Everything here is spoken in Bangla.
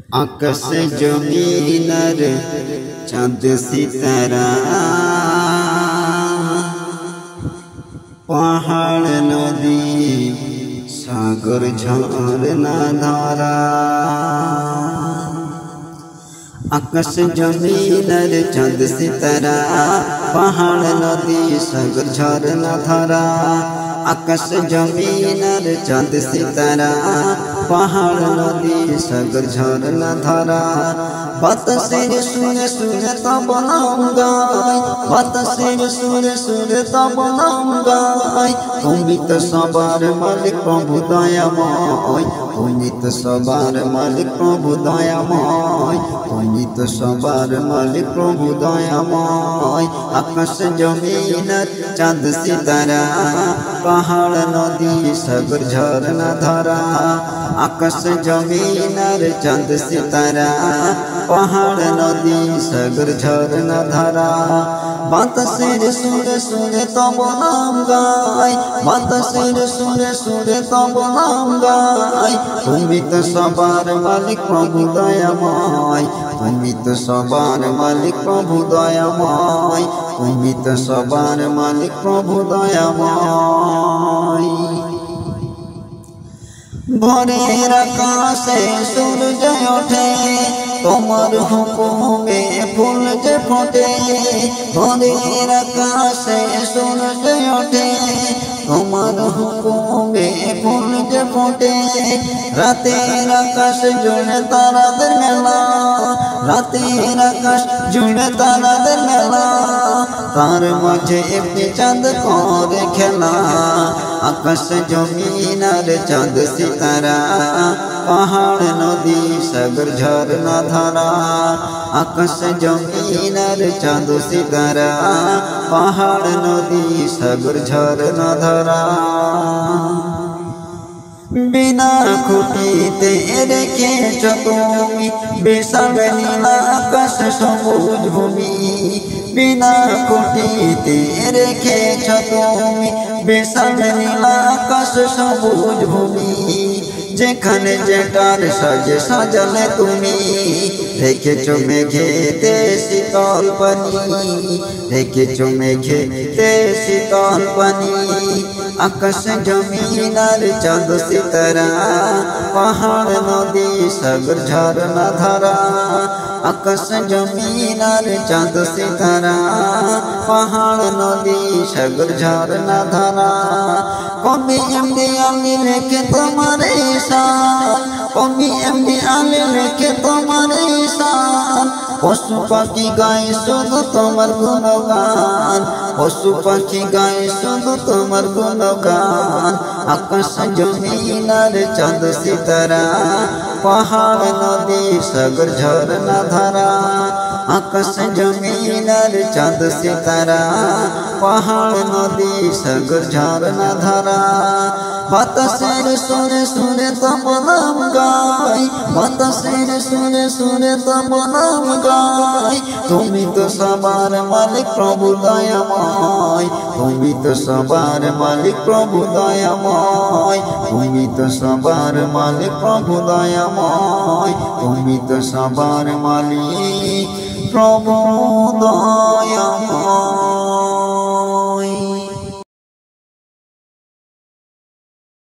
आकाश जमीनर चाँद सितारा पहाड़ नदी सागर झरना धारा। आकाश जमीनर चाँद सितारा पहाड़ नदी सागर झरना धारा। आकाश जमीनर चाँद सितारा पहाड़ नदी सागर झरना धारा। बातसेर सुने सुने तब गाय, बातसेर सुने सुने तब गाय। তুমি তো সবার মালিক প্রভু দয়াময়, তুমি তো সবার মালিক প্রভু দয়াময়, তুমি তো সবার মালিক প্রভু দয়াময়। আকাশ জমিনের চাঁদ সিতারা পাহাড় নদী সাগর ঝরনা ধারা। আকাশ জমিনের চাঁদ সিতারা पहाड़ नदी सागर झरना धारा। बातसेर सुने सुने तब नाम गाय, बातसेर सुने सुने तब नाम गाय। তুমি তো সবার মালিক প্রভু দয়াময়, তুমি তো সবার মালিক প্রভু দয়াময়, তুমি তো সবার মালিক প্রভু দয়াময়। ভোরের আকাশে সূর্য ওঠে তোমার হুকুমে ফুল যে ফোটে। ভোরের আকাশে সূর্য ওঠে তোমার হুকুমে ফুল যে ফোটে। রাতের আকাশ জুড়ে তারাদের মেলা, রাতের আকাশ জুড়ে তারাদের মেলা। তার মাঝে একটি চাঁদ করে খেলা। আকাশ জমিনার চাঁদ সিতারা पहाड़ नदी सागर झरना धारा। आकाश जमीनर चाँद सितारा पहाड़ नदी सागर झरना धारा। बिना खुटीते रेखेছ তুমি বিশাল নীলা আকাশ সবুজ ভূমি। বিনা খুঁটিতে রেখেছ তুমি বিশাল নীলা আকাশ সবুজ ভূমি। যেখানে যেটার সাজে সাজালে তুমি রেখেছ মেঘেতে শীতল পানি, রেখেছ মেঘেতে শীতল পানি। আকাশ জমিনার চাঁদ সিতারা পাহাড় নদী সাগর ঝরনা ধারা। আকাশ জমিনার চাঁদ সিতারা পাহাড় নদী সাগর ঝরনা ধারা। কবি এমডি আলী লেখে তোমার শান, কবি এমডি আলী লেখে তোমার শান। পশু পাখি গায়ে শুধু তোমার গুণগান, পশু পাখি গায়ে শুধু তোমার গুণগান। আকাশ জমিনার চাঁদ সিতারা पहाड़ नदी सागर झरना धारा। आकाश जमीनर चाँद सितारा पहाड़ नदी सागर झरना धारा। बातसेर सुने सुने तब नाम गाय, बातसेर सुने सुने तब नाम गाय। তুমি তো সবার মালিক প্রভু দয়াময়, তুমি তো সবার মালিক প্রভু দয়াময়, তুমি তো সবার মালিক প্রভু দয়াময়, তুমি তো সবার মালিক প্রভু দয়াময়।